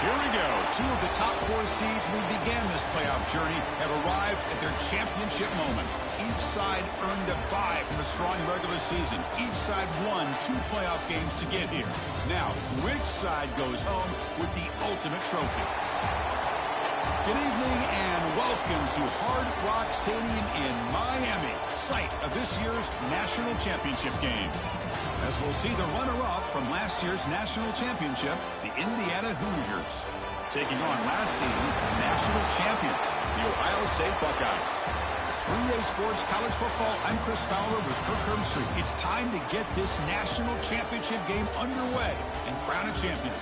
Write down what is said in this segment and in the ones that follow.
Here we go. Two of the top four seeds who began this playoff journey have arrived at their championship moment. Each side earned a bye from a strong regular season. Each side won 2 playoff games to get here. Now, which side goes home with the ultimate trophy? Good evening and welcome to Hard Rock Stadium in Miami, site of this year's national championship game. As we'll see the runner-up from last year's national championship, the Indiana Hoosiers, taking on last season's national champions, the Ohio State Buckeyes. For EA Sports College Football, I'm Chris Fowler with Kirk Herbstreit. It's time to get this national championship game underway and crown a champion.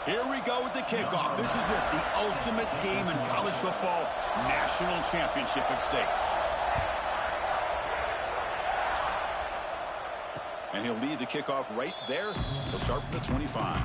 Here we go with the kickoff. This is it, the ultimate game in college football, national championship at stake. And he'll lead the kickoff right there. He'll start from the 25.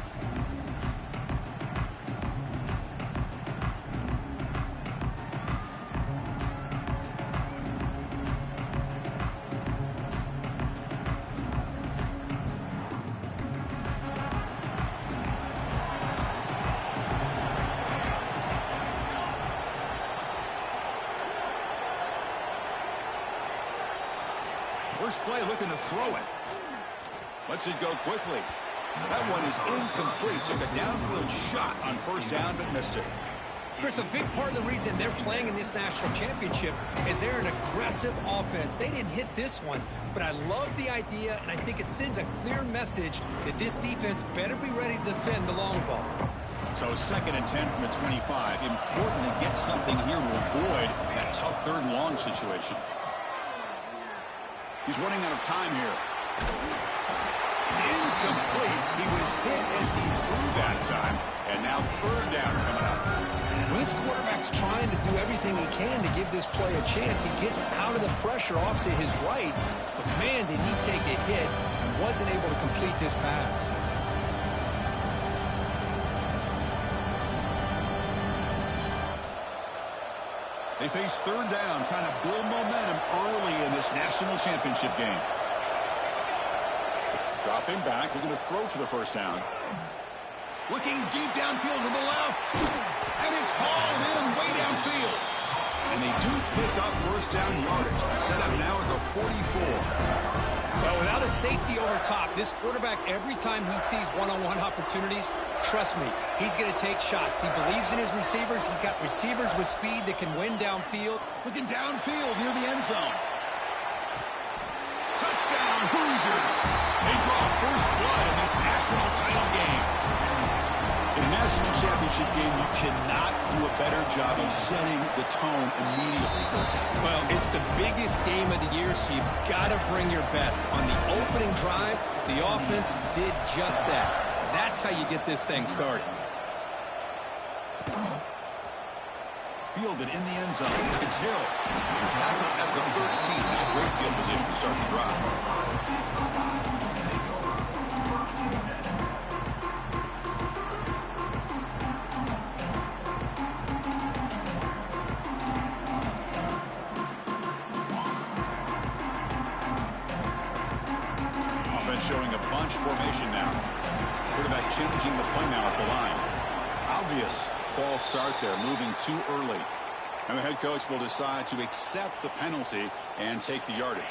First play looking to throw it. Lets it go quickly. That one is incomplete. Took a downfield shot on first down, but missed it. Chris, a big part of the reason they're playing in this national championship is they're an aggressive offense. They didn't hit this one, but I love the idea, and I think it sends a clear message that this defense better be ready to defend the long ball. So 2nd and 10 from the 25. Important to get something here to avoid that tough 3rd and long situation. He's running out of time here. It's incomplete. He was hit as he threw that time. And now 3rd down coming up. Well, this quarterback's trying to do everything he can to give this play a chance. He gets out of the pressure off to his right. But, man, did he take a hit and wasn't able to complete this pass. They face 3rd down, trying to build momentum early in this national championship game. Dropping back, looking to throw for the first down. Looking deep downfield to the left. And it's hauled in way downfield. And they do pick up first down yardage. Set up now at the 44. Well, without a safety over top, this quarterback, every time he sees one-on-one opportunities, trust me, he's going to take shots. He believes in his receivers. He's got receivers with speed that can win downfield. Looking downfield near the end zone. Touchdown, Hoosiers. They draw first blood in this national title game. In a national championship game, you cannot do a better job of setting the tone immediately. Well, it's the biggest game of the year, so you've got to bring your best. On the opening drive, the offense did just that. That's how you get this thing started. Fielded in the end zone. It's Hill. Tackled at the 13. Now great field position to start the drive. Showing a bunch formation now. Quarterback changing the play now at the line. Obvious false start there, moving too early. And the head coach will decide to accept the penalty and take the yardage.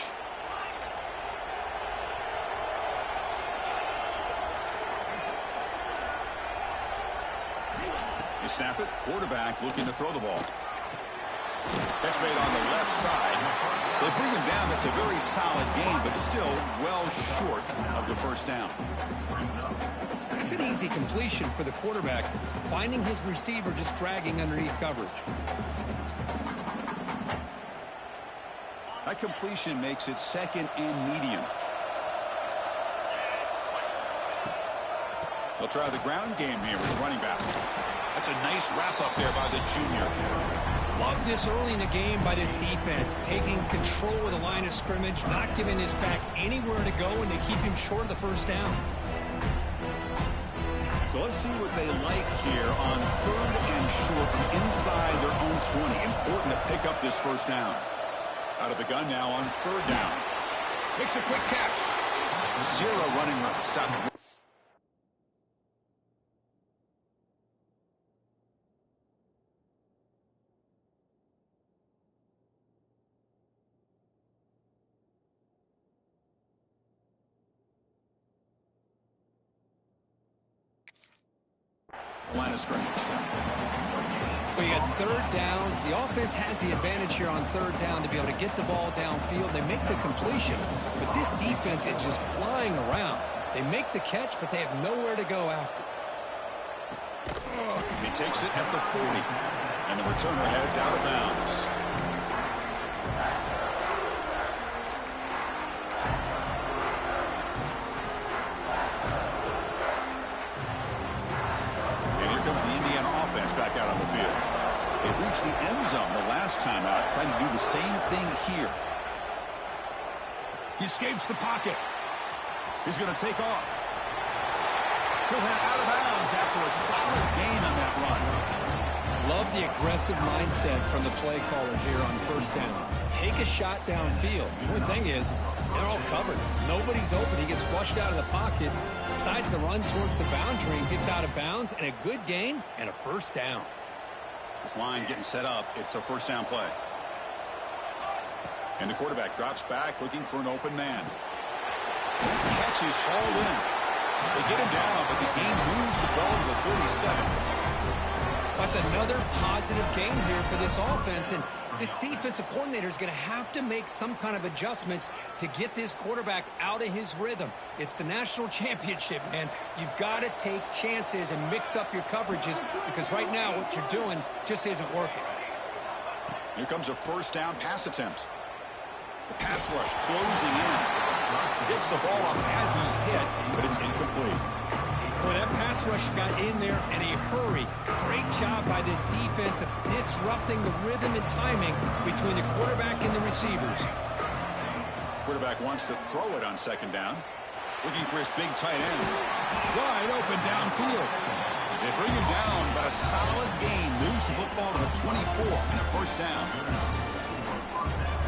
You snap it. Quarterback looking to throw the ball. Catch made on the left side. They bring him down. That's a very solid gain, but still well short of the first down. That's an easy completion for the quarterback, finding his receiver just dragging underneath coverage. That completion makes it 2nd and medium. They'll try the ground game here with the running back. That's a nice wrap-up there by the junior. Love this early in the game by this defense, taking control of the line of scrimmage, not giving this back anywhere to go, and they keep him short of the first down. So let's see what they like here on 3rd and short from inside their own 20. Important to pick up this first down. Out of the gun now on 3rd down. Makes a quick catch. 0 running route. Stop. Line of scrimmage. Well, you got 3rd down. The offense has the advantage here on 3rd down to be able to get the ball downfield. They make the completion, but this defense is just flying around. They make the catch, but they have nowhere to go after. He takes it at the 40, and the returner heads out of bounds. Back out on the field. They reached the end zone the last time out, trying to do the same thing here. He escapes the pocket. He's going to take off. He'll head out of bounds after a solid gain on that run. Love the aggressive mindset from the play caller here on 1st down. Take a shot downfield. The only thing is, they're all covered. Nobody's open. He gets flushed out of the pocket, decides to run towards the boundary and gets out of bounds, and a good gain and a 1st down. This line getting set up. It's a 1st down play. And the quarterback drops back looking for an open man. That catch is hauled in. They get him down, but the gain moves the ball to the 37. That's another positive gain here for this offense, and this defensive coordinator is going to have to make some kind of adjustments to get this quarterback out of his rhythm. It's the national championship, man. You've got to take chances and mix up your coverages because right now what you're doing just isn't working. Here comes a 1st down pass attempt. The pass rush closing in. Gets the ball off as he's hit, but it's incomplete. Boy, that pass rush got in there in a hurry. Great job by this defense of disrupting the rhythm and timing between the quarterback and the receivers. Quarterback wants to throw it on 2nd down. Looking for his big tight end. Wide open downfield. They bring him down, but a solid gain moves the football to the 24 and a 1st down.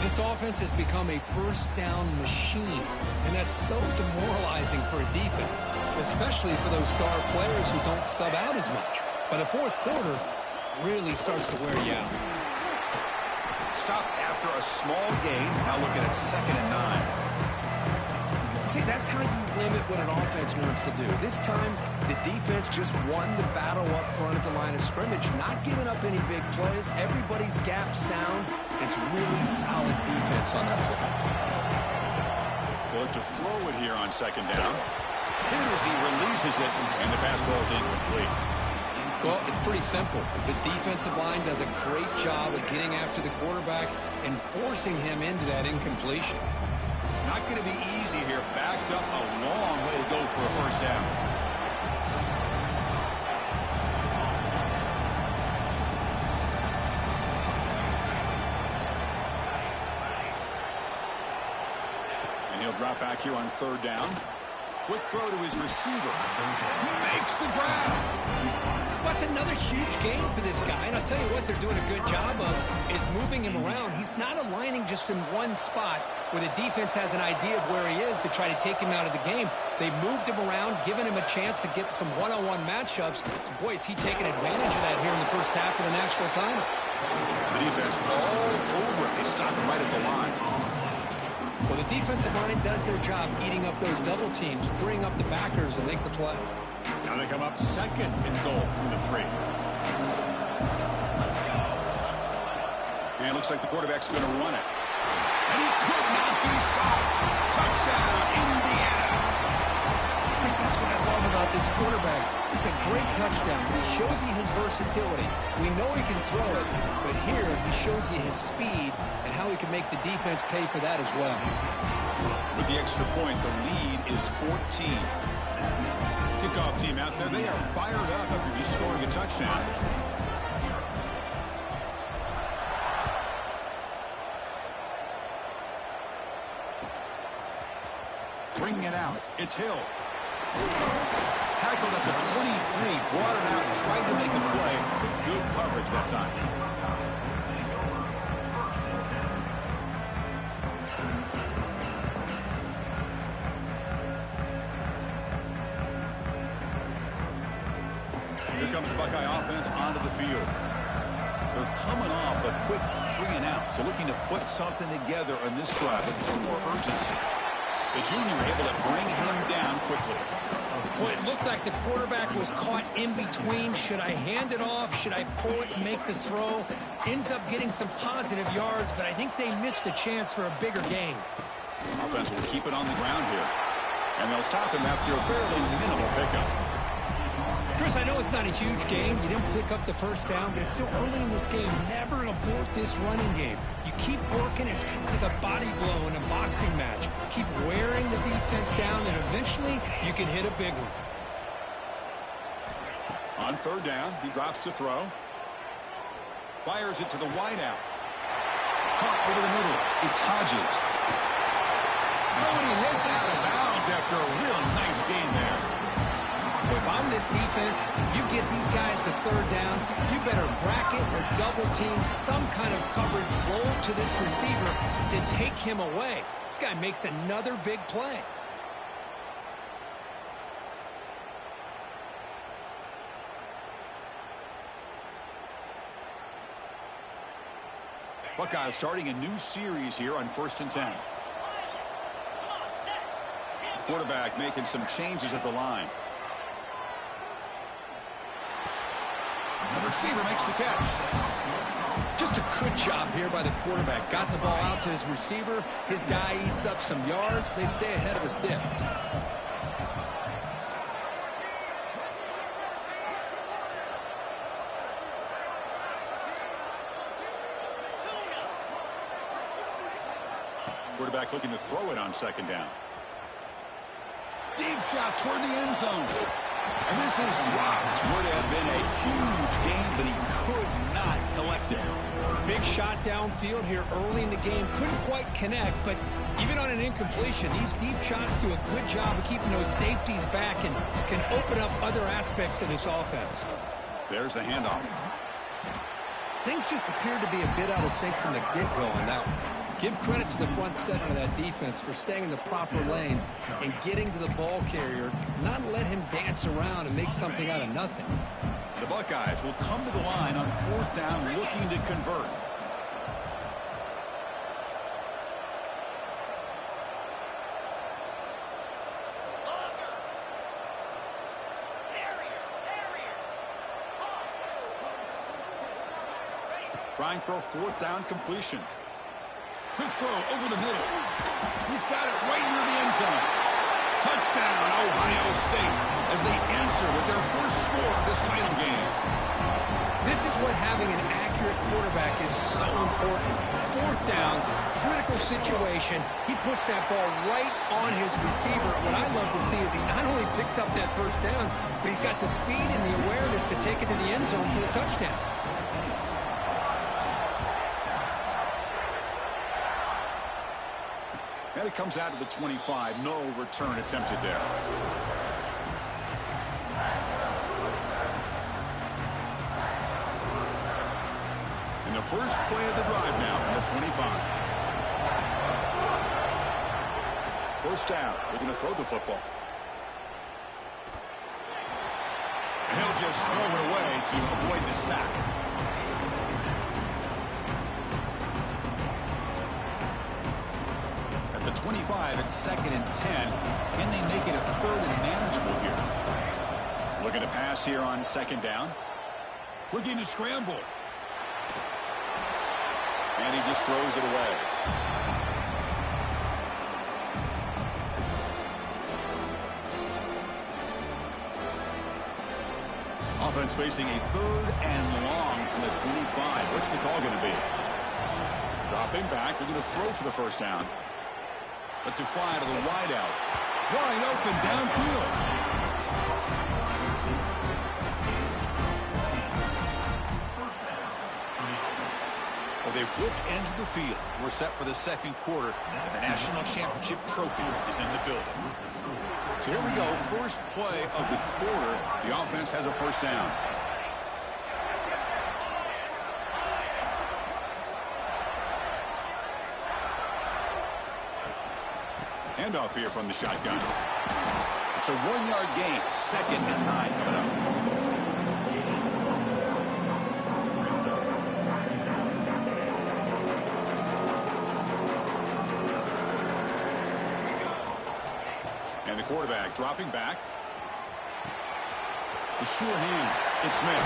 This offense has become a 1st down machine, and that's so demoralizing for a defense, especially for those star players who don't sub out as much. But the 4th quarter really starts to wear you out. Stop after a small gain. Now looking at 2nd and 9. See, that's how you limit what an offense wants to do. This time, the defense just won the battle up front at the line of scrimmage, not giving up any big plays. Everybody's gap sound. It's really solid defense on that play. They look to throw it here on 2nd down. Hit as he releases it, and the pass ball is incomplete. Well, it's pretty simple. The defensive line does a great job of getting after the quarterback and forcing him into that incompletion. Not going to be easy here. Backed up a long way to go for a 1st down. And he'll drop back here on 3rd down. Quick throw to his receiver. He makes the grab. That's another huge game for this guy, and I'll tell you what they're doing a good job of is moving him around. He's not aligning just in one spot where the defense has an idea of where he is to try to take him out of the game. They moved him around, given him a chance to get some one-on-one matchups. So boy, is he taking advantage of that here in the 1st half of the national title. The defense all over it. They stop him right at the line. Well, the defensive line does their job eating up those double teams, freeing up the backers and make the play. Now they come up 2nd and goal from the 3. And it looks like the quarterback's going to run it. And he could not be stopped. Touchdown, Indiana. Chris, that's what I love about this quarterback. It's a great touchdown. He shows you his versatility. We know he can throw it, but here he shows you his speed and how he can make the defense pay for that as well. With the extra point, the lead is 14. Kickoff team out there, they are fired up after just scoring a touchdown. Bringing it out, it's Hill. Tackled at the 23. Good coverage that time. Here comes the Buckeye offense onto the field. They're coming off a quick 3-and-out, so looking to put something together on this drive with a little more urgency. The junior able to bring him down quickly. Well, it looked like the quarterback was caught in between. Should I hand it off? Should I pull it and make the throw? Ends up getting some positive yards, but I think they missed a chance for a bigger gain. Offense will keep it on the ground here. And they'll stop him after a fairly minimal pickup. Chris, I know it's not a huge game. You didn't pick up the first down, but it's still early in this game. Never abort this running game. You keep working. It's kind of like a body blow in a boxing match. Keep wearing the defense down, and eventually you can hit a big one. On third down, he drops to throw. Fires it to the wideout. Caught over the middle. It's Hodges. Oh, and he heads out of bounds after a real nice game there. If I'm this defense, you get these guys to third down, you better bracket or double team some kind of coverage roll to this receiver to take him away. This guy makes another big play. Buckeyes starting a new series here on 1st and 10. Quarterback making some changes at the line. The receiver makes the catch. Just a good job here by the quarterback. Got the ball out to his receiver. His guy eats up some yards. They stay ahead of the sticks. Quarterback looking to throw it on second down. Deep shot toward the end zone. And this is dropped. Would have been a huge game, but he could not collect it. Big shot downfield here early in the game. Couldn't quite connect, but even on an incompletion, these deep shots do a good job of keeping those safeties back and can open up other aspects of this offense. There's the handoff. Things just appeared to be a bit out of sync from the get-go on that one. Give credit to the front seven of that defense for staying in the proper lanes and getting to the ball carrier, not let him dance around and make something out of nothing. The Buckeyes will come to the line on 4th down looking to convert. Trying for a 4th down completion. Quick throw over the middle. He's got it right near the end zone. Touchdown, Ohio State, as they answer with their first score of this title game. This is what having an accurate quarterback is so important. 4th down, critical situation. He puts that ball right on his receiver. What I love to see is he not only picks up that first down, but he's got the speed and the awareness to take it to the end zone for the touchdown. And it comes out to the 25. No return attempted there. And the first play of the drive now from the 25. First down. Looking to throw the football. And he'll just throw it away to avoid the sack. At the 25, it's 2nd and 10. Can they make it a 3rd and manageable here? Looking to pass here on 2nd down. Looking to scramble. And he just throws it away. Offense facing a 3rd and long from the 25. What's the call going to be? Dropping back. They're going to throw for the first down. Let's it fly to the wideout. Wide open downfield. Well, they flip into the field. We're set for the 2nd quarter, and the national championship trophy is in the building. So here we go. First play of the quarter. The offense has a first down. Handoff here from the shotgun. It's a 1-yard gain. 2nd and 9 coming up. And the quarterback dropping back. The sure hands. It's Smith.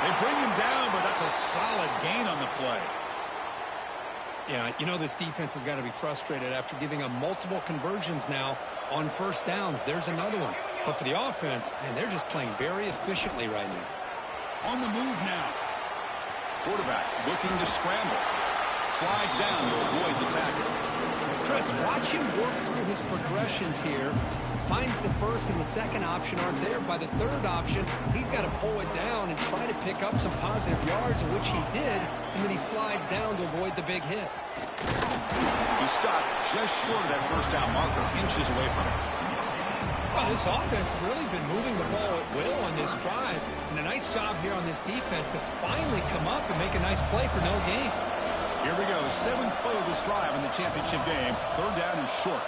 They bring him down, but that's a solid gain on the play. Yeah, you know this defense has got to be frustrated after giving them multiple conversions now on first downs. There's another one. But for the offense, man, they're just playing very efficiently right now. On the move now. Quarterback looking to scramble. Slides down to avoid the tackle. Chris, watch him work through his progressions here. Finds the first and the second option aren't there. By the third option, he's got to pull it down and try to pick up some positive yards, which he did, and then he slides down to avoid the big hit. He stopped just short of that first down marker, inches away from it. Well, this offense has really been moving the ball at will on this drive, and a nice job here on this defense to finally come up and make a nice play for no gain. Here we go, the 7th play of this drive in the championship game, 3rd down and short.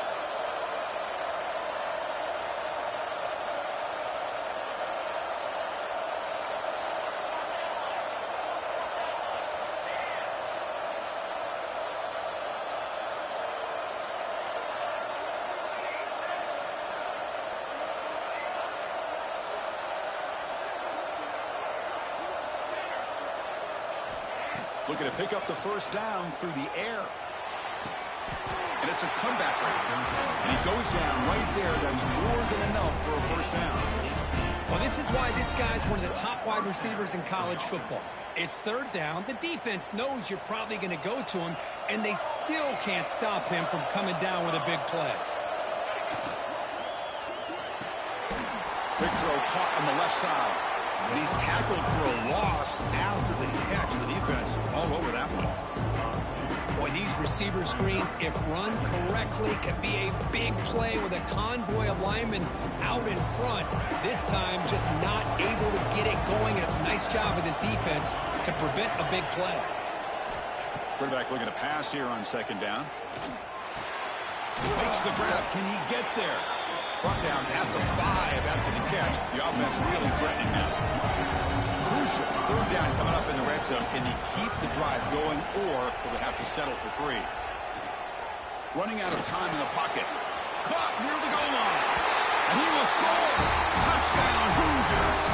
Looking to pick up the first down through the air. And it's a comeback route. And he goes down right there. That's more than enough for a first down. Well, this is why this guy's one of the top wide receivers in college football. It's 3rd down. The defense knows you're probably going to go to him, and they still can't stop him from coming down with a big play. Big throw caught on the left side. And he's tackled for a loss after the catch. The defense all over that one. Boy, these receiver screens, if run correctly, can be a big play with a convoy of linemen out in front. This time, just not able to get it going. It's a nice job of the defense to prevent a big play. Quarterback looking to pass here on 2nd down. Makes the grab. Can he get there? Brought down at the 5 after the catch. The offense really threatening now. Crucial. 3rd down coming up in the red zone. Can he keep the drive going, or will they have to settle for 3? Running out of time in the pocket. Caught near the goal line. And he will score. Touchdown, Hoosiers.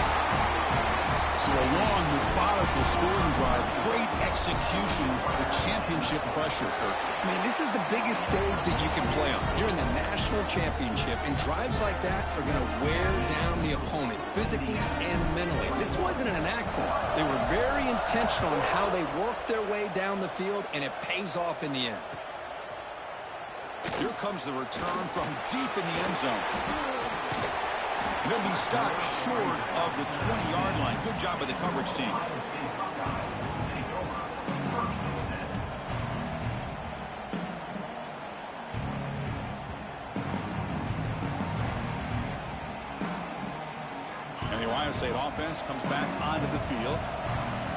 So a long, methodical scoring drive. Great execution with championship pressure, Kirk. Man, this is the biggest stage that you can play on. You're in the national championship, and drives like that are going to wear down the opponent physically and mentally. This wasn't an accident. They were very intentional in how they worked their way down the field, and it pays off in the end. Here comes the return from deep in the end zone. And he'll be stopped short of the 20-yard line. Good job by the coverage team. And the Ohio State offense comes back onto the field.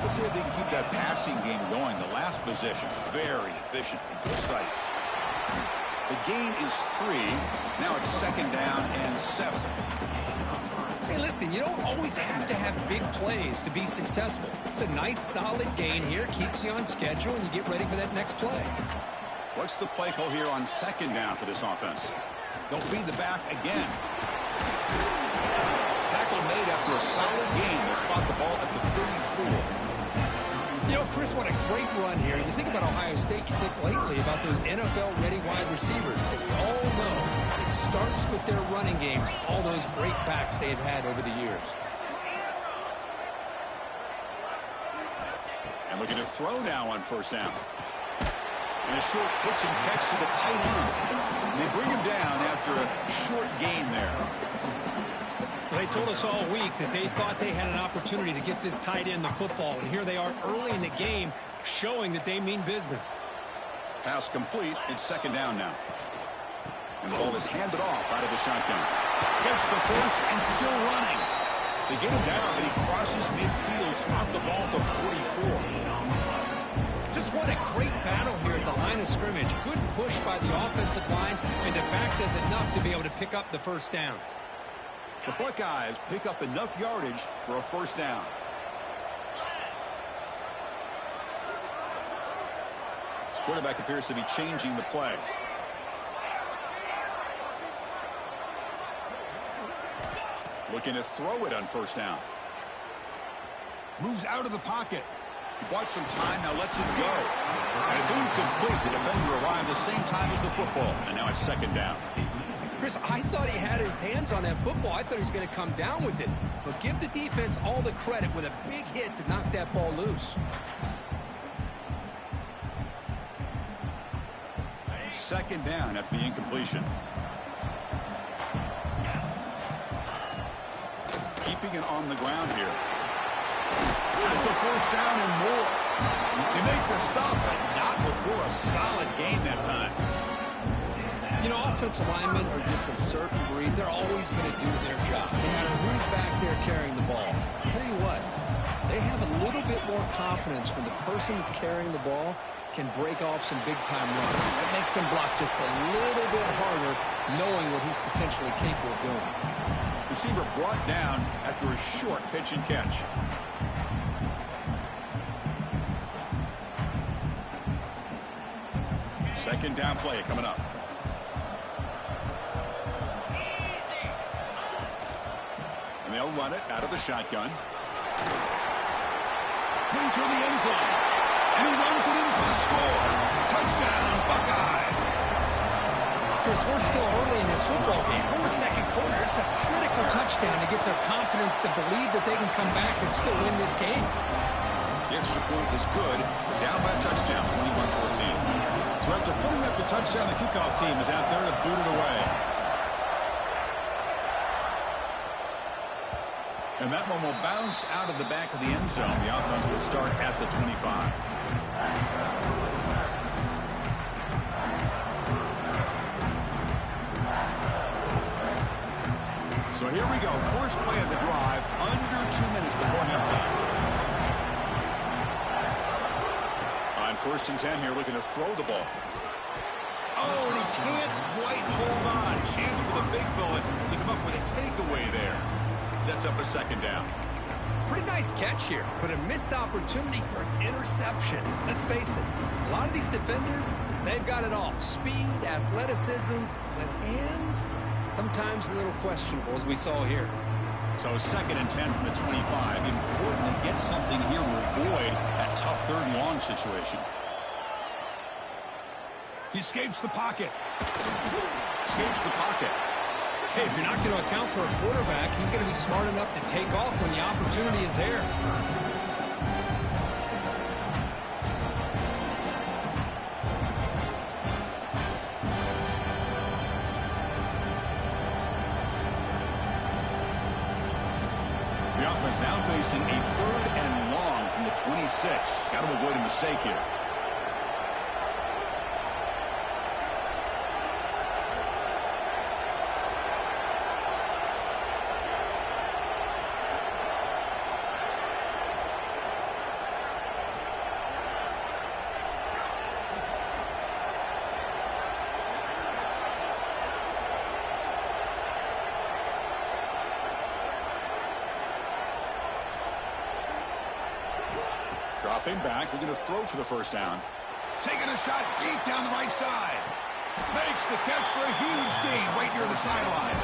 Let's see if they can keep that passing game going. The last possession, very efficient and precise. The gain is 3. Now it's 2nd down and 7. Hey, listen, you don't always have to have big plays to be successful. It's a nice, solid gain here. Keeps you on schedule, and you get ready for that next play. What's the play call here on 2nd down for this offense? They'll feed the back again. Tackle made after a solid gain. They'll spot the ball at the 34. You know, Chris, what a great run here. You think about Ohio State, you think lately about those NFL-ready wide receivers. But we all know it starts with their running games, all those great backs they've had over the years. And looking to throw now on 1st down. And a short pitch and catch to the tight end. They bring him down after a short gain there. They told us all week that they thought they had an opportunity to get this tight end the football, and here they are early in the game showing that they mean business. Pass complete. It's 2nd down now. And the ball is handed off out of the shotgun. Gets the first and still running. They get him down, but he crosses midfield, spot the ball to 44. Just what a great battle here at the line of scrimmage. Good push by the offensive line, and the back does enough to be able to pick up the first down. The Buckeyes pick up enough yardage for a first down. Quarterback appears to be changing the play. Looking to throw it on first down. Moves out of the pocket. He bought some time, now lets it go. And it's incomplete. The defender arrived the same time as the football. And now it's second down. Chris, I thought he had his hands on that football. I thought he was going to come down with it. But give the defense all the credit with a big hit to knock that ball loose. Second down after the incompletion. Keeping it on the ground here. Has the first down and more. They make the stop, but not before a solid gain that time. You know, offensive linemen are just a certain breed. They're always going to do their job, no matter who's back there carrying the ball. I'll tell you what, they have a little bit more confidence when the person that's carrying the ball can break off some big-time runs. That makes them block just a little bit harder, knowing what he's potentially capable of doing. Receiver brought down after a short pitch and catch. Second down play coming up. And they'll run it out of the shotgun. Into the end zone. And he runs it in for the score. Touchdown, Buckeyes. Chris, we're still early in this football game. We're in the second quarter. It's a critical touchdown to get their confidence to believe that they can come back and still win this game. The extra point is good. They're down by a touchdown, 21-14. So after putting up the touchdown, the kickoff team is out there to boot it away. And that one will bounce out of the back of the end zone. The offense will start at the 25. So here we go. First play of the drive, under 2 minutes before halftime. On 1st and 10 here, looking to throw the ball. Oh, and he can't quite hold on. Chance for the big fella to come up with a takeaway there. Sets up a second down. Pretty nice catch here, but a missed opportunity for an interception. Let's face it, a lot of these defenders, they've got it all. Speed, athleticism, but hands, sometimes a little questionable, as we saw here. So 2nd and 10 from the 25. Important to get something here to avoid that tough 3rd and long situation. He escapes the pocket. Escapes the pocket. Hey, if you're not going to account for a quarterback, he's going to be smart enough to take off when the opportunity is there. The offense now facing a 3rd and long from the 26. Got to avoid a mistake here. Dropping back, looking to throw for the first down. Taking a shot deep down the right side. Makes the catch for a huge gain right near the sideline.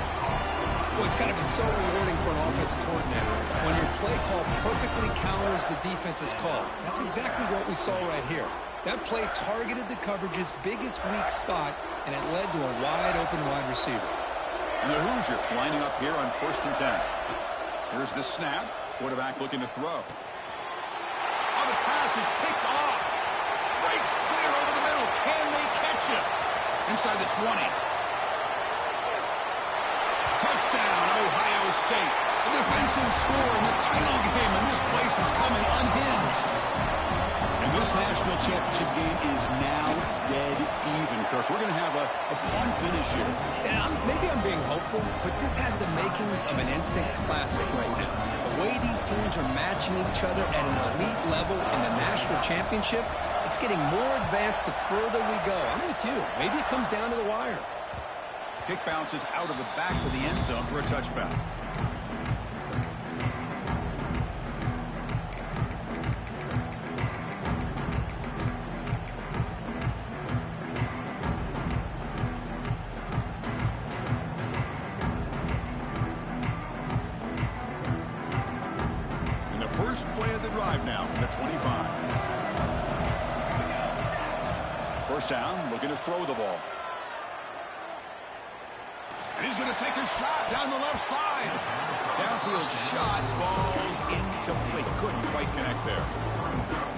Well, it's got to be so rewarding for an offensive coordinator when your play call perfectly counters the defense's call. That's exactly what we saw right here. That play targeted the coverage's biggest weak spot, and it led to a wide-open wide receiver. And the Hoosiers lining up here on 1st and 10. Here's the snap. Quarterback looking to throw. Oh, the pass is picked off. Breaks clear over the middle. Can they catch him? Inside the 20. Touchdown, Ohio State. A defensive score in the title game, and this place is coming unhinged. And this national championship game is now dead even, Kirk. We're going to have a fun finish here. Yeah, maybe I'm being hopeful, but this has the makings of an instant classic right now. The way these teams are matching each other at an elite level in the national championship, It's getting more advanced the further we go. I'm with you. Maybe it comes down to the wire. Kick bounces out of the back of the end zone for a touchback. First play of the drive now from the 25. First down, looking to throw the ball. And he's going to take a shot down the left side. Downfield shot, ball's incomplete. Couldn't quite connect there.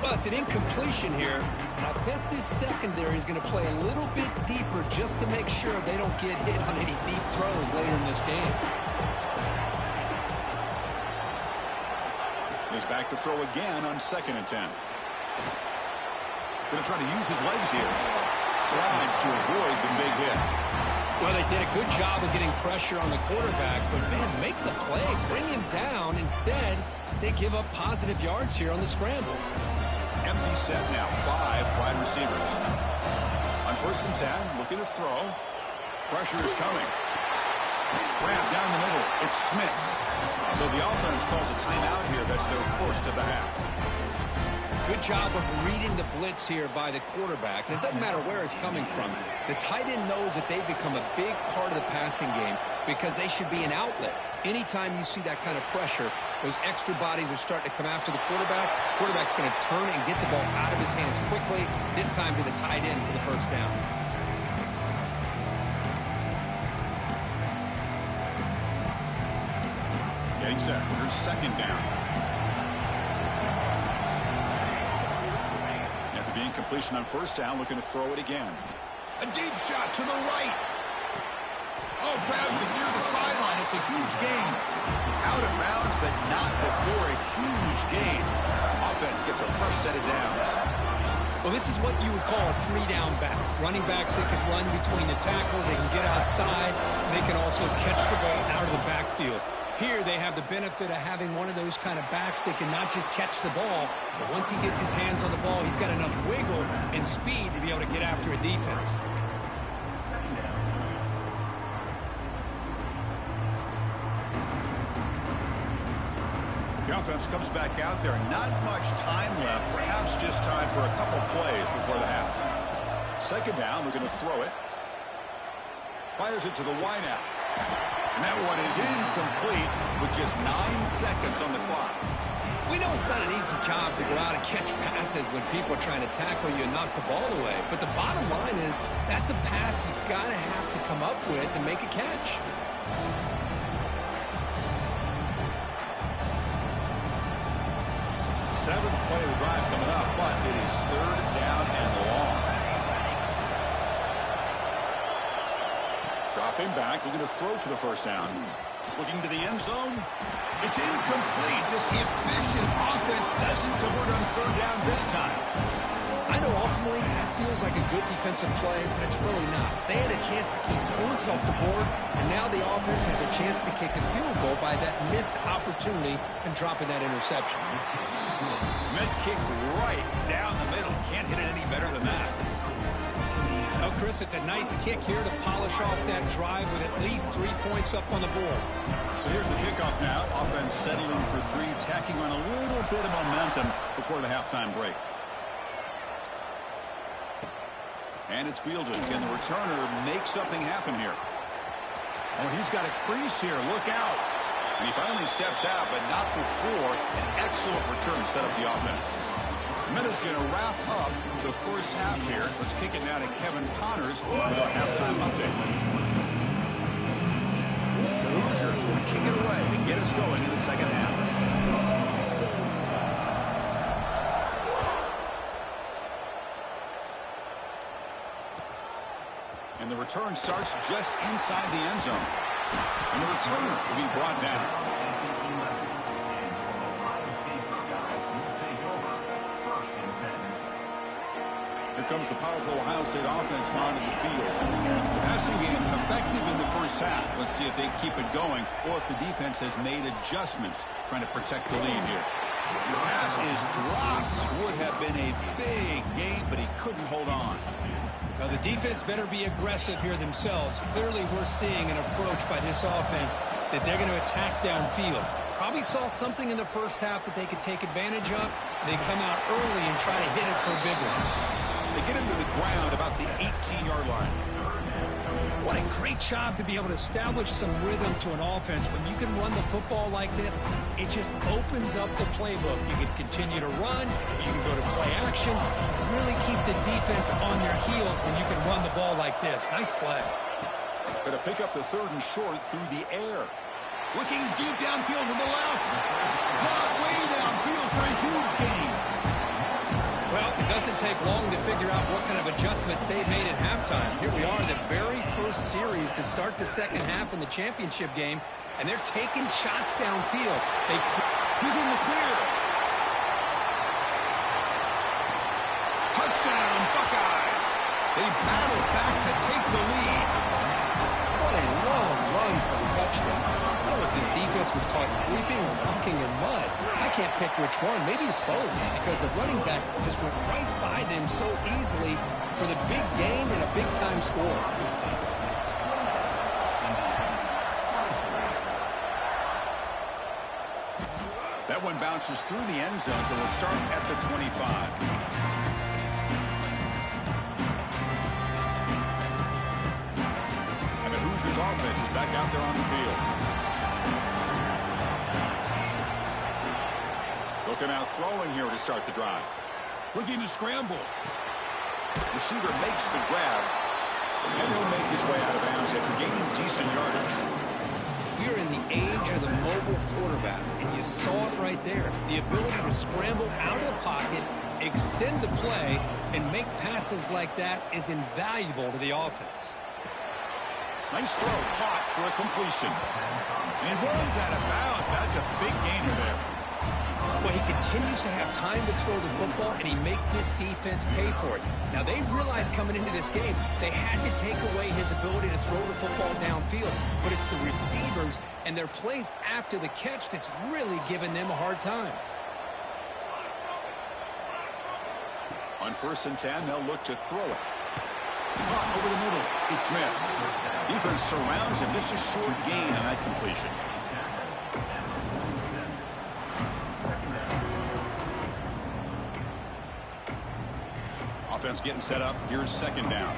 Well, it's an incompletion here. And I bet this secondary is going to play a little bit deeper just to make sure they don't get hit on any deep throws later in this game. He's back to throw again on 2nd and 10. Going to try to use his legs here. Slides to avoid the big hit. Well, they did a good job of getting pressure on the quarterback, but, man, make the play. Bring him down. Instead, they give up positive yards here on the scramble. Empty set now. 5 wide receivers. On 1st and 10, looking to throw. Pressure is coming. Grab down the middle. It's Smith. So the offense calls a timeout here. That's their first of the half. Good job of reading the blitz here by the quarterback. And it doesn't matter where it's coming from. The tight end knows that they've become a big part of the passing game because they should be an outlet. Anytime you see that kind of pressure, those extra bodies are starting to come after the quarterback. Quarterback's going to turn and get the ball out of his hands quickly, this time to the tight end for the first down. Getting set. Here's 2nd down. After the incompletion on 1st down, looking to throw it again. A deep shot to the right. Oh, grabs it near the sideline. It's a huge gain. Out of bounds, but not before a huge gain. Offense gets a fresh set of downs. Well, this is what you would call a 3-down back. Running backs, they can run between the tackles. They can get outside. They can also catch the ball out of the backfield. Here they have the benefit of having one of those kind of backs that can not just catch the ball, but once he gets his hands on the ball, he's got enough wiggle and speed to be able to get after a defense. The offense comes back out there. Not much time left. Perhaps just time for a couple plays before the half. 2nd down, we're going to throw it. Fires it to the wideout. And that one is incomplete with just 9 seconds on the clock. We know it's not an easy job to go out and catch passes when people are trying to tackle you and knock the ball away. But the bottom line is that's a pass you've got to have to come up with and make a catch. Seventh play of the drive coming up, but it is 3rd down and long. Dropping back, looking to throw for the first down. Looking to the end zone. It's incomplete. This efficient offense doesn't convert on 3rd down this time. I know ultimately that feels like a good defensive play, but it's really not. They had a chance to keep points off the board, and now the offense has a chance to kick a field goal by that missed opportunity and dropping that interception. Mid-kick right down the middle. Can't hit it any better than that. Oh, Chris, it's a nice kick here to polish off that drive with at least 3 points up on the board. So here's the kickoff now. Offense settling for 3, tacking on a little bit of momentum before the halftime break. And it's fielded. Can the returner make something happen here? Oh, he's got a crease here. Look out. And he finally steps out, but not before an excellent return set up the offense. Minutes going to wrap up the first half here. Let's kick it now to Kevin Connors with our halftime update. The Hoosiers will kick it away and get us going in the second half. And the return starts just inside the end zone. And the returner will be brought down. Here comes the powerful Ohio State offense onto the field. The passing game effective in the first half. Let's see if they keep it going or if the defense has made adjustments trying to protect the lead here. The pass is dropped. Would have been a big gain, but he couldn't hold on. Now, the defense better be aggressive here themselves. Clearly, we're seeing an approach by this offense that they're going to attack downfield. Probably saw something in the first half that they could take advantage of. They come out early and try to hit it for a big one. They get him to the ground about the 18-yard line. What a great job to be able to establish some rhythm to an offense. When you can run the football like this, it just opens up the playbook. You can continue to run, you can go to play action, and really keep the defense on their heels when you can run the ball like this. Nice play. Going to pick up the 3rd and short through the air. Looking deep downfield to the left. Caught way downfield for a huge gain. Well, it doesn't take long to figure out what kind of adjustments they've made at halftime. Here we are, the very first series to start the second half in the championship game, and they're taking shots downfield. He's in the clear. Touchdown, Buckeyes. They battle back to take the lead. What a long run for the touchdown. I don't know if his defense was caught sleeping or walking in mud. I can't pick which one. Maybe it's both, because the running back just went right by them so easily for the big gain and a big-time score. That one bounces through the end zone, so they'll start at the 25. Hoosiers offense is back out there on the field. Looking out throwing here to start the drive. Looking to scramble. Receiver makes the grab, and he'll make his way out of bounds after gaining decent yardage. We are in the age of the mobile quarterback, and you saw it right there. The ability to scramble out of the pocket, extend the play, and make passes like that is invaluable to the offense. Nice throw, caught for a completion. And runs out of bounds. That's a big gainer there. Well, he continues to have time to throw the football, and he makes this defense pay for it. Now, they realized coming into this game, they had to take away his ability to throw the football downfield. But it's the receivers and their plays after the catch that's really giving them a hard time. On 1st and 10, they'll look to throw it. Caught over the middle. It's Smith. Defense surrounds him. Just a short gain on that completion. Offense getting set up. Here's 2nd down.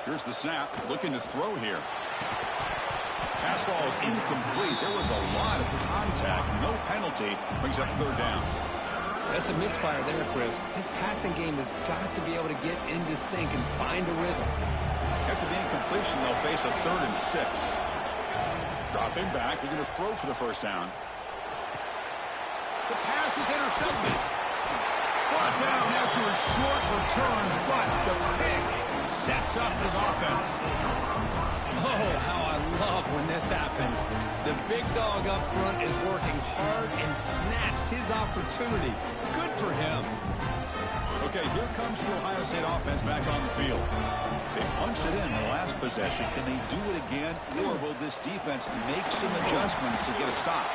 Here's the snap. Looking to throw here. Pass ball is incomplete. There was a lot of contact. No penalty. Brings up 3rd down. That's a misfire there, Chris. This passing game has got to be able to get into sync and find a rhythm. After the incompletion, they'll face a 3rd and 6. Dropping back. They're going to throw for the 1st down. The pass is intercepted. Brought down after a short return, but the pick sets up his offense. Oh, how I love when this happens. The big dog up front is working hard and snatched his opportunity. Good for him. Okay, here comes the Ohio State offense back on the field. They punched it in the last possession. Can they do it again, or will this defense make some adjustments to get a stop?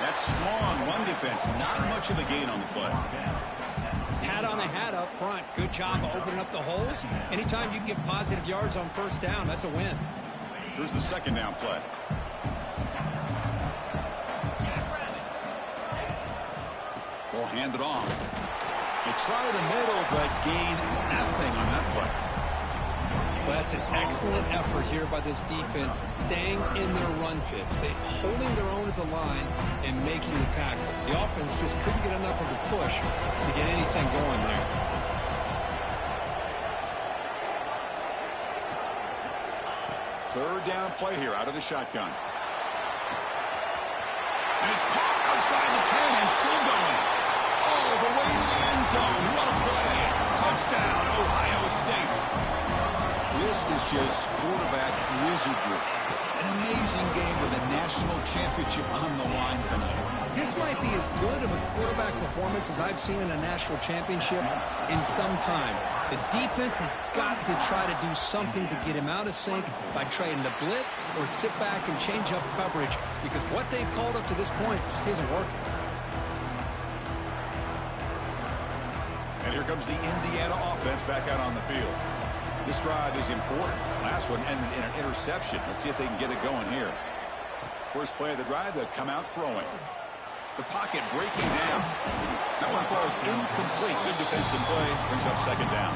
That strong run defense, not much of a gain on the play. Hat on the hat up front. Good job of opening up the holes. Anytime you can get positive yards on 1st down, that's a win. Here's the 2nd down play. Ball handed off. They try the middle, but gain nothing on that play. Well, that's an excellent effort here by this defense, staying in their run fits. They holding their own at the line and making the tackle. The offense just couldn't get enough of a push to get anything going there. Third down play here out of the shotgun. And it's caught outside the 10 and still going. All the way to the end zone. What a play. Touchdown, Ohio State. This is just quarterback wizardry. An amazing game with a national championship on the line tonight. This might be as good of a quarterback performance as I've seen in a national championship in some time. The defense has got to try to do something to get him out of sync by trying to blitz or sit back and change up coverage, because what they've called up to this point just isn't working. And here comes the Indiana offense back out on the field. This drive is important. Last one ended in an interception. Let's see if they can get it going here. First play of the drive, they'll come out throwing. The pocket breaking down. That one falls incomplete. Good defensive play. Brings up second down.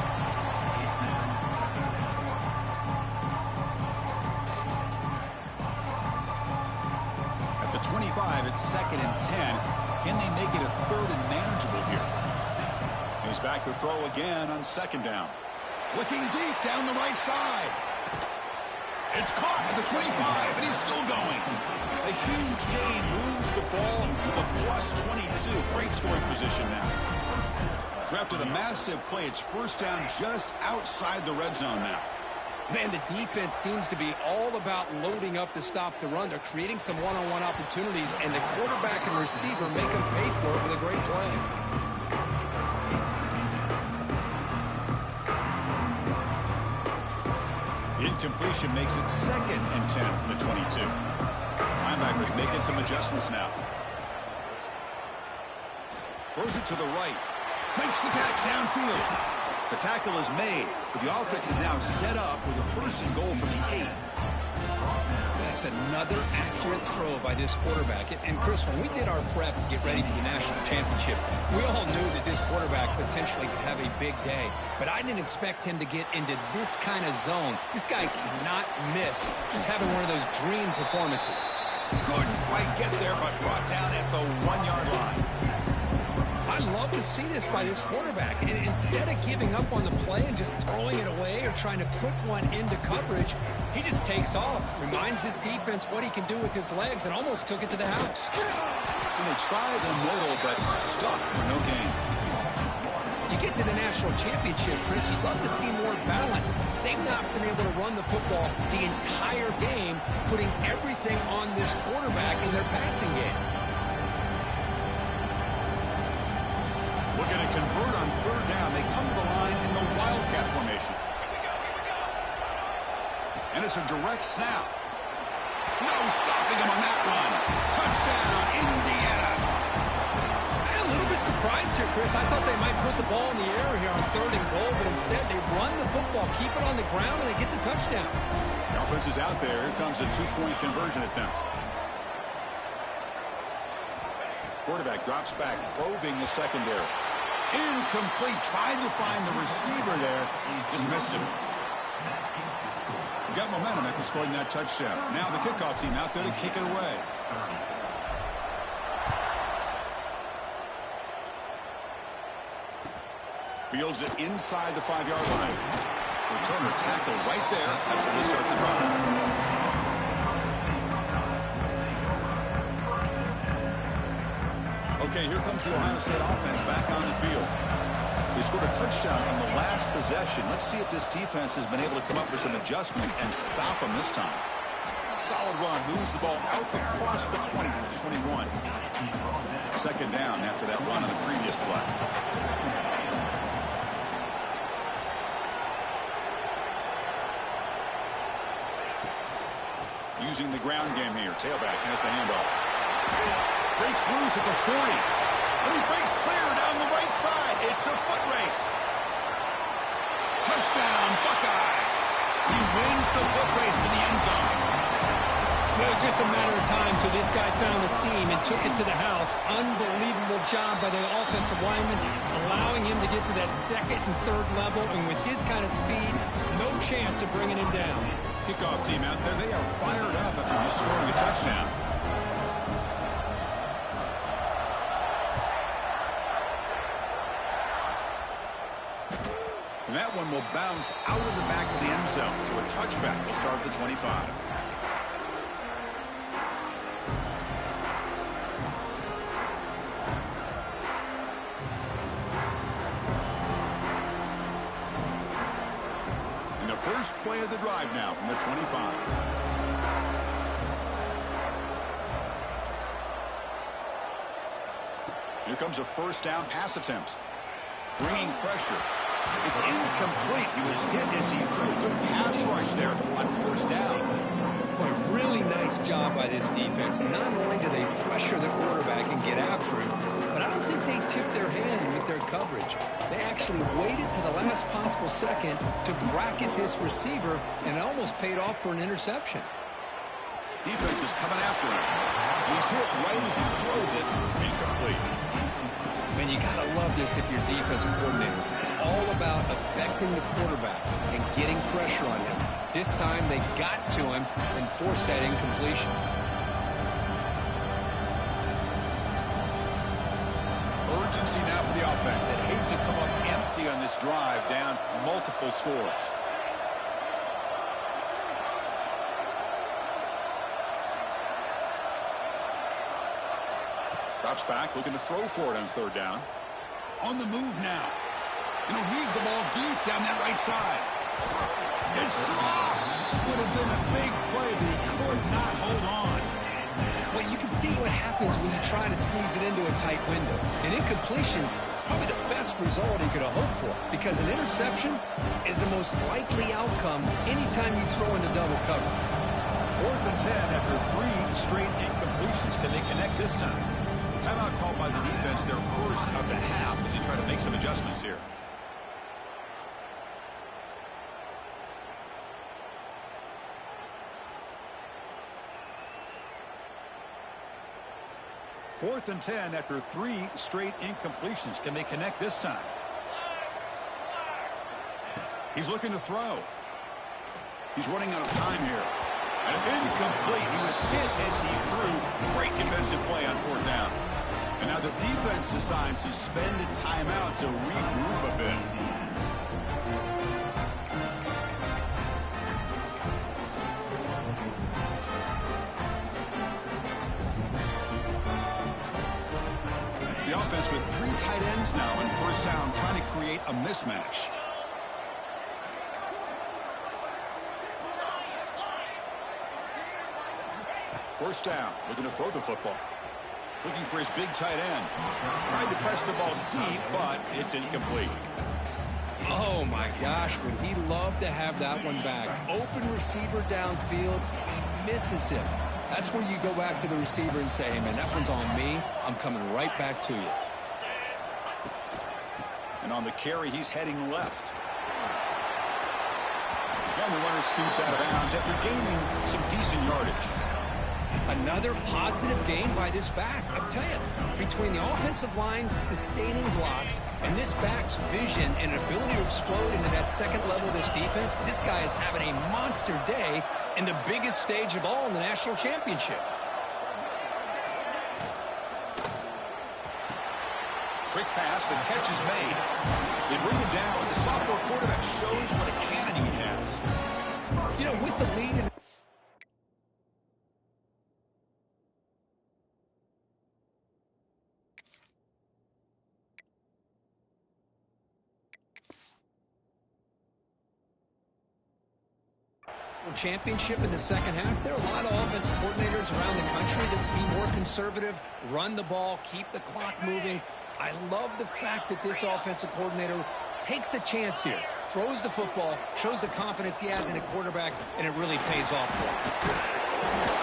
At the 25, it's 2nd and 10. Can they make it a 3rd and manageable here? He's back to throw again on 2nd down. Looking deep down the right side. It's caught at the 25, and he's still going. A huge gain moves the ball to the +22. Great scoring position now. So after the massive play, it's first down just outside the red zone now. Man, the defense seems to be all about loading up to stop the run. They're creating some one-on-one opportunities, and the quarterback and receiver make them pay for it with a great play. Incompletion makes it 2nd and 10 from the 22. Linebackers making some adjustments now. Throws it to the right. Makes the catch downfield. The tackle is made, but the offense is now set up with a 1st and goal from the 8. That's another accurate throw by this quarterback. And Chris, when we did our prep to get ready for the national championship, we all knew that this quarterback potentially could have a big day. But I didn't expect him to get into this kind of zone. This guy cannot miss. Just having one of those dream performances. Couldn't quite get there, but brought down at the 1-yard line. I love to see this by this quarterback. And instead of giving up on the play and just throwing it away or trying to put one into coverage, he just takes off, reminds his defense what he can do with his legs, and almost took it to the house. And they try the middle, but stuck for no gain. You get to the national championship, Chris, you'd love to see more balance. They've not been able to run the football the entire game, putting everything on this quarterback in their passing game. Looking to convert on 3rd down. They come to the line in the Wildcat formation. And it's a direct snap. No stopping him on that one. Touchdown, Indiana. I'm a little bit surprised here, Chris. I thought they might put the ball in the air here on 3rd and goal, but instead they run the football, keep it on the ground, and they get the touchdown. The offense is out there. Here comes a 2-point conversion attempt. Quarterback drops back, probing the secondary. Incomplete. Tried to find the receiver there. Just missed him. Got momentum after scoring that touchdown. Now the kickoff team out there to kick it away. Fields it inside the 5-yard line. Returner tackle right there. That's where they start the drive. Okay, here comes the Ohio State offense back on the field. They scored a touchdown on the last possession. Let's see if this defense has been able to come up with some adjustments and stop them this time. Solid run, moves the ball out across the 20 to the 21. 2nd down after that run on the previous play. Using the ground game here. Tailback has the handoff. Breaks loose at the 40. And he breaks clear down the right side. It's a foot race. Touchdown, Buckeyes. He wins the foot race to the end zone. It was just a matter of time till this guy found the seam and took it to the house. Unbelievable job by the offensive lineman, allowing him to get to that 2nd and 3rd level. And with his kind of speed, no chance of bringing him down. Kickoff team out there, they are fired up after just scoring a touchdown. And that one will bounce out of the back of the end zone. So a touchback will start at the 25. And the first play of the drive now from the 25. Here comes a first down pass attempt. Bringing pressure. It's incomplete. He was hit as he threw a good pass rush there on first down. Boy, really nice job by this defense. Not only do they pressure the quarterback and get after him, but I don't think they tipped their hand with their coverage. They actually waited to the last possible second to bracket this receiver, and it almost paid off for an interception. Defense is coming after him. He's hit right as he throws it. Incomplete. Man, you got to love this if you're defensive coordinator. It's all about affecting the quarterback and getting pressure on him. This time they got to him and forced that incompletion. Urgency now for the offense that hates to come up empty on this drive, down multiple scores. Drops back, looking to throw for it on third down. On the move now. And he'll heave the ball deep down that right side. It's dropped. Would have been a big play, but he could not hold on. Well, you can see what happens when you try to squeeze it into a tight window. An incompletion is probably the best result he could have hoped for, because an interception is the most likely outcome anytime you throw into double cover. 4th and 10 after 3 straight incompletions. Can they connect this time? Timeout called by the defense, their first of the half, as they try to make some adjustments here. Fourth and 10 after 3 straight incompletions. Can they connect this time? He's looking to throw. He's running out of time here. And it's incomplete. He was hit as he threw. Great defensive play on 4th down. And now the defense decides to spend a timeout to regroup a bit. The offense with 3 tight ends now in first down, trying to create a mismatch. First down, looking to throw the football. Looking for his big tight end. Tried to press the ball deep, but it's incomplete. Oh, my gosh, would he love to have that one back. Open receiver downfield, he misses him. That's where you go back to the receiver and say, hey, man, that one's on me. I'm coming right back to you. And on the carry, he's heading left. And the runner scoots out of bounds after gaining some decent yardage. Another positive gain by this back. I tell you, between the offensive line sustaining blocks and this back's vision and ability to explode into that second level of this defense, this guy is having a monster day in the biggest stage of all in the national championship. Quick pass, the catch is made. They bring him down, and the sophomore quarterback shows what a cannon he has. You know, with the lead in championship in the second half, there are a lot of offensive coordinators around the country that would be more conservative, run the ball, keep the clock moving. I love the fact that this offensive coordinator takes a chance here, throws the football, shows the confidence he has in a quarterback, and it really pays off for him.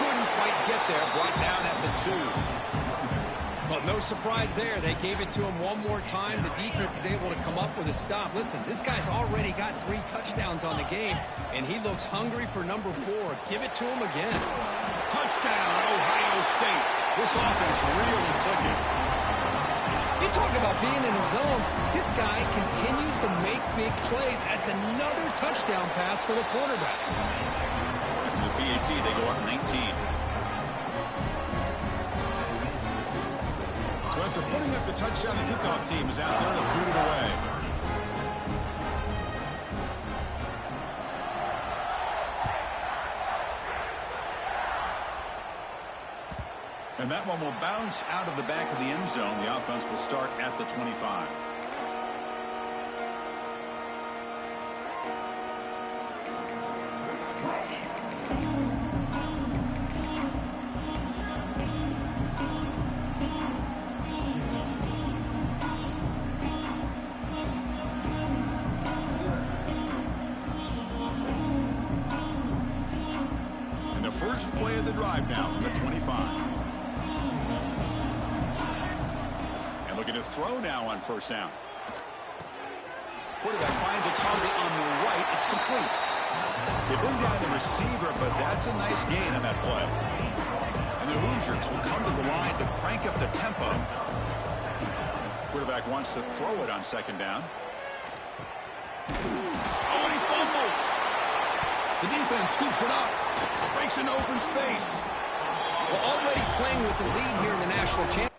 Couldn't quite get there, brought down at the 2. Well, no surprise there. They gave it to him one more time. The defense is able to come up with a stop. Listen, this guy's already got 3 touchdowns on the game, and he looks hungry for number 4. Give it to him again. Touchdown, Ohio State. This offense really clicking. You talk about being in the zone. This guy continues to make big plays. That's another touchdown pass for the quarterback. After the PAT, they go up 19. So after putting up the touchdown, the kickoff team is out there to boot it away. And that one will bounce out of the back of the end zone. The offense will start at the 25. First play of the drive now from the 25. And looking to throw now on first down. Quarterback finds a target on the right. It's complete. They bring down the receiver, but that's a nice gain on that play. And the Hoosiers will come to the line to crank up the tempo. Quarterback wants to throw it on second down. Oh, and he fumbles. The defense scoops it up. Breaks into open space. Well, already playing with the lead here in the national championship.